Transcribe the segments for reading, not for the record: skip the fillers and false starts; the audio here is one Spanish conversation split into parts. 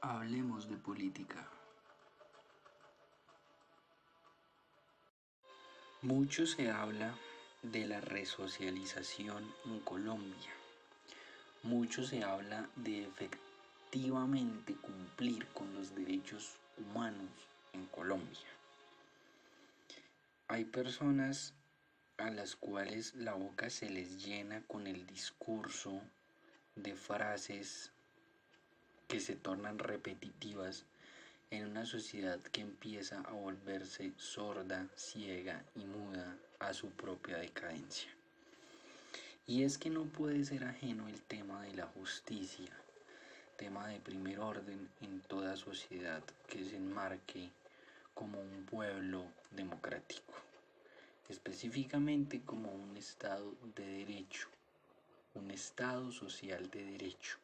Hablemos de política. Mucho se habla de la resocialización en Colombia. Mucho se habla de efectivamente cumplir con los derechos humanos en Colombia. Hay personas a las cuales la boca se les llena con el discurso de frases que se tornan repetitivas en una sociedad que empieza a volverse sorda, ciega y muda a su propia decadencia. Y es que no puede ser ajeno el tema de la justicia, tema de primer orden en toda sociedad que se enmarque como un pueblo democrático, específicamente como un Estado de derecho, un Estado social de derecho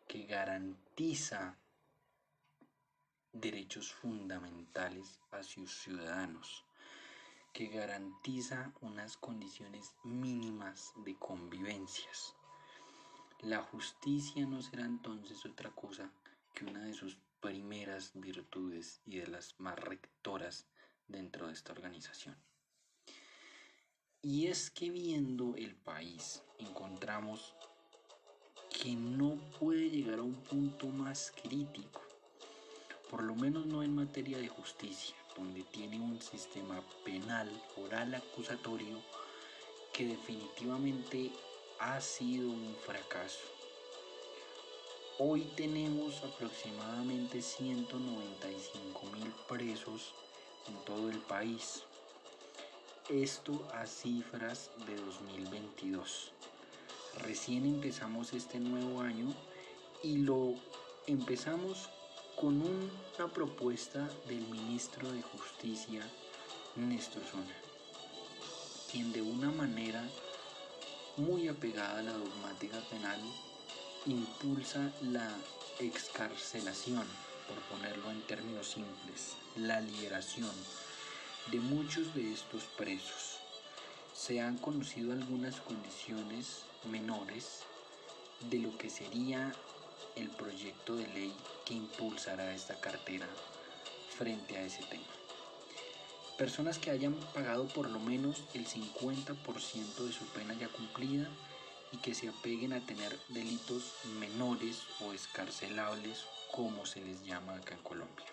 que garantiza derechos fundamentales a sus ciudadanos, que garantiza unas condiciones mínimas de convivencias. La justicia no será entonces otra cosa que una de sus primeras virtudes y de las más rectoras dentro de esta organización. Y es que viendo el país encontramos que no puede llegar a un punto más crítico, por lo menos no en materia de justicia, donde tiene un sistema penal oral acusatorio que definitivamente ha sido un fracaso. Hoy tenemos aproximadamente 195.000 presos en todo el país. Esto a cifras de 2022. Recién empezamos este nuevo año y lo empezamos con una propuesta del ministro de Justicia, Néstor Zona, quien de una manera muy apegada a la dogmática penal impulsa la excarcelación, por ponerlo en términos simples, la liberación de muchos de estos presos. Se han conocido algunas condiciones menores de lo que sería el proyecto de ley que impulsará esta cartera frente a ese tema. Personas que hayan pagado por lo menos el 50% de su pena ya cumplida y que se apeguen a tener delitos menores o excarcelables, como se les llama acá en Colombia.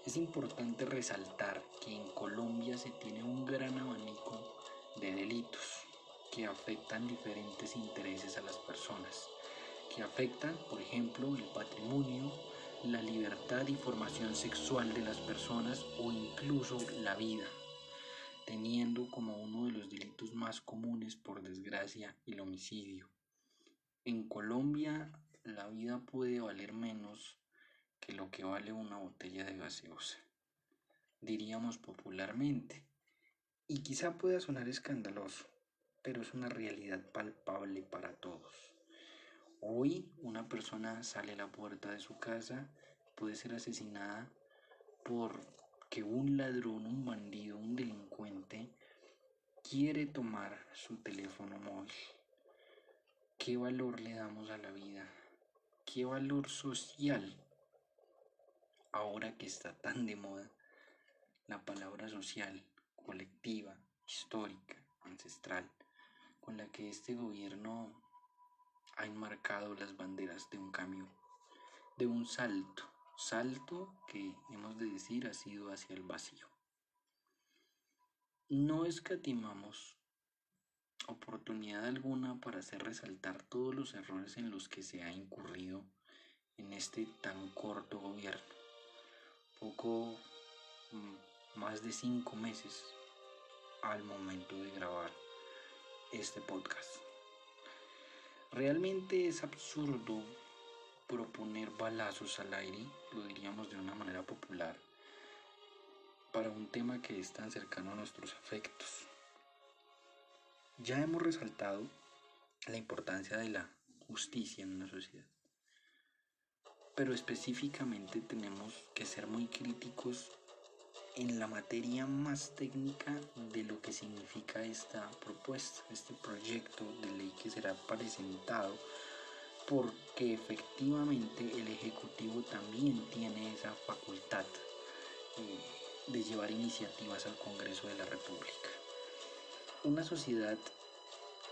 Es importante resaltar que en Colombia se tiene un gran abanico de delitos que afectan diferentes intereses a las personas, que afectan, por ejemplo, el patrimonio, la libertad y formación sexual de las personas o incluso la vida, teniendo como uno de los delitos más comunes, por desgracia, el homicidio. En Colombia la vida puede valer menos que lo que vale una botella de gaseosa, diríamos popularmente, y quizá pueda sonar escandaloso, pero es una realidad palpable para todos. Hoy una persona sale a la puerta de su casa, puede ser asesinada porque un ladrón, un bandido, un delincuente quiere tomar su teléfono móvil. ¿Qué valor le damos a la vida? ¿Qué valor social? Ahora que está tan de moda la palabra social, colectiva, histórica, ancestral, con la que este gobierno ha enmarcado las banderas de un cambio, de un salto que hemos de decir ha sido hacia el vacío. No escatimamos oportunidad alguna para hacer resaltar todos los errores en los que se ha incurrido en este tan corto gobierno. Poco más de 5 meses al momento de grabar este podcast. Realmente es absurdo proponer balazos al aire, lo diríamos de una manera popular, para un tema que es tan cercano a nuestros afectos. Ya hemos resaltado la importancia de la justicia en una sociedad, pero específicamente tenemos que ser muy críticos en la materia más técnica de lo que significa esta propuesta, este proyecto de ley que será presentado porque efectivamente el Ejecutivo también tiene esa facultad de llevar iniciativas al Congreso de la República. Una sociedad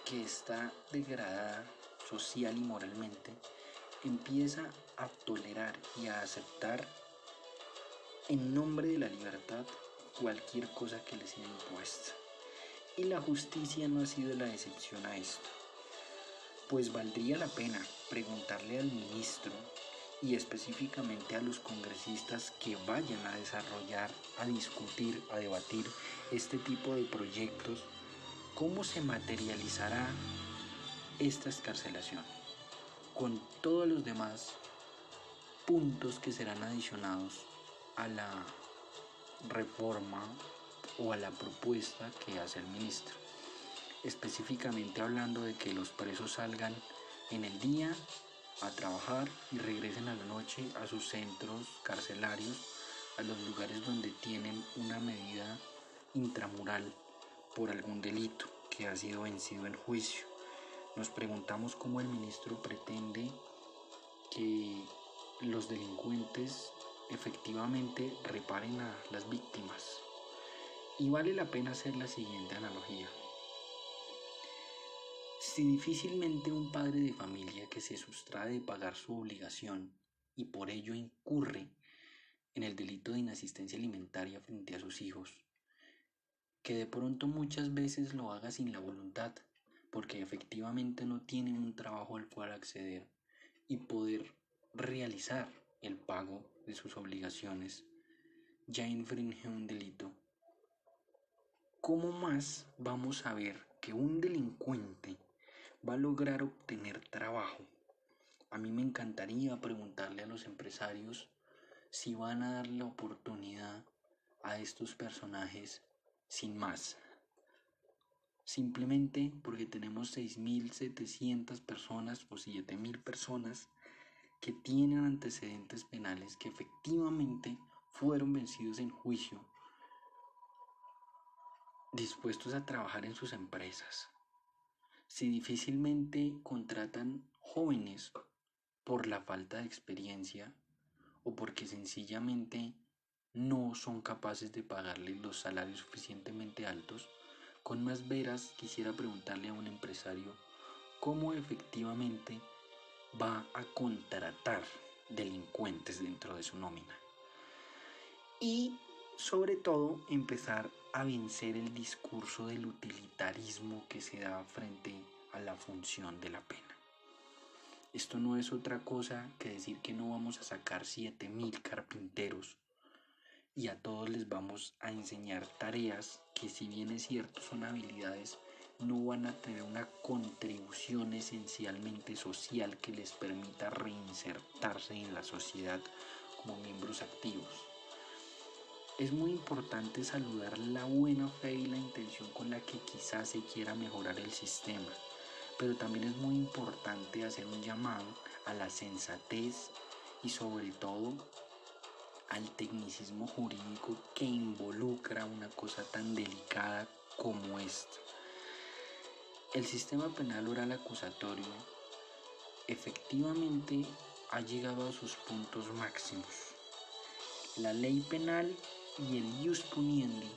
que está degradada social y moralmente empieza a tolerar y a aceptar en nombre de la libertad cualquier cosa que le sea impuesta. Y la justicia no ha sido la excepción a esto. Pues valdría la pena preguntarle al ministro y específicamente a los congresistas que vayan a desarrollar, a discutir, a debatir este tipo de proyectos, cómo se materializará esta excarcelación, con todos los demás puntos que serán adicionados a la reforma o a la propuesta que hace el ministro. Específicamente hablando de que los presos salgan en el día a trabajar y regresen a la noche a sus centros carcelarios, a los lugares donde tienen una medida intramural por algún delito que ha sido vencido en juicio. Nos preguntamos cómo el ministro pretende que los delincuentes efectivamente reparen a las víctimas. Y vale la pena hacer la siguiente analogía. Si difícilmente un padre de familia que se sustrae de pagar su obligación y por ello incurre en el delito de inasistencia alimentaria frente a sus hijos, que de pronto muchas veces lo haga sin la voluntad, porque efectivamente no tiene un trabajo al cual acceder y poder realizar el pago de sus obligaciones, ya infringe un delito. ¿Cómo más vamos a ver que un delincuente va a lograr obtener trabajo? A mí me encantaría preguntarle a los empresarios si van a dar la oportunidad a estos personajes sin más. Simplemente porque tenemos 6.700 personas o 7.000 personas que tienen antecedentes penales que efectivamente fueron vencidos en juicio, dispuestos a trabajar en sus empresas. Si difícilmente contratan jóvenes por la falta de experiencia o porque sencillamente no son capaces de pagarles los salarios suficientemente altos, con más veras quisiera preguntarle a un empresario cómo efectivamente va a contratar delincuentes dentro de su nómina. Y sobre todo empezar a vencer el discurso del utilitarismo que se da frente a la función de la pena. Esto no es otra cosa que decir que no vamos a sacar 7.000 carpinteros y a todos les vamos a enseñar tareas que, si bien es cierto son habilidades, no van a tener una contribución esencialmente social que les permita reinsertarse en la sociedad como miembros activos. Es muy importante saludar la buena fe y la intención con la que quizás se quiera mejorar el sistema, pero también es muy importante hacer un llamado a la sensatez y sobre todo al tecnicismo jurídico que involucra una cosa tan delicada como esta. El sistema penal oral acusatorio efectivamente ha llegado a sus puntos máximos. La ley penal y el ius puniendi,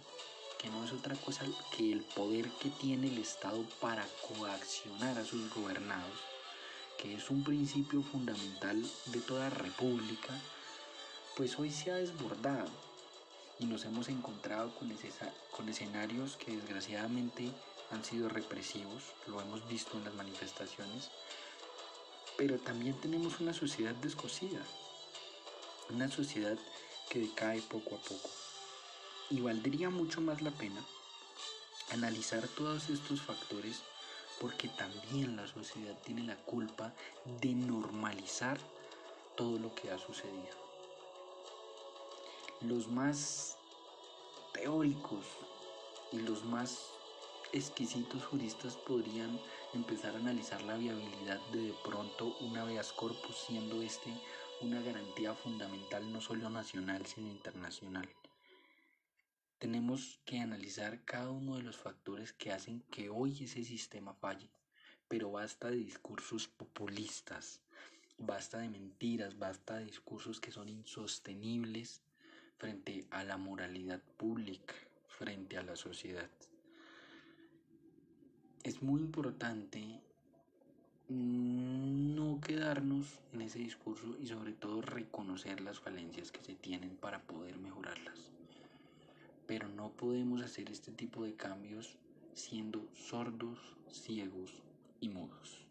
que no es otra cosa que el poder que tiene el Estado para coaccionar a sus gobernados, que es un principio fundamental de toda república, pues hoy se ha desbordado y nos hemos encontrado con escenarios que desgraciadamente han sido represivos, lo hemos visto en las manifestaciones, pero también tenemos una sociedad descosida, una sociedad que decae poco a poco. Y valdría mucho más la pena analizar todos estos factores, porque también la sociedad tiene la culpa de normalizar todo lo que ha sucedido. Los más teóricos y los más exquisitos juristas podrían empezar a analizar la viabilidad de pronto un habeas corpus, siendo una garantía fundamental no solo nacional sino internacional. Tenemos que analizar cada uno de los factores que hacen que hoy ese sistema falle, pero basta de discursos populistas, Basta de mentiras, basta de discursos que son insostenibles frente a la moralidad pública, frente a la sociedad. Es muy importante no quedarnos en ese discurso y sobre todo reconocer las falencias que se tienen para poder mejorarlas. Pero no podemos hacer este tipo de cambios siendo sordos, ciegos y mudos.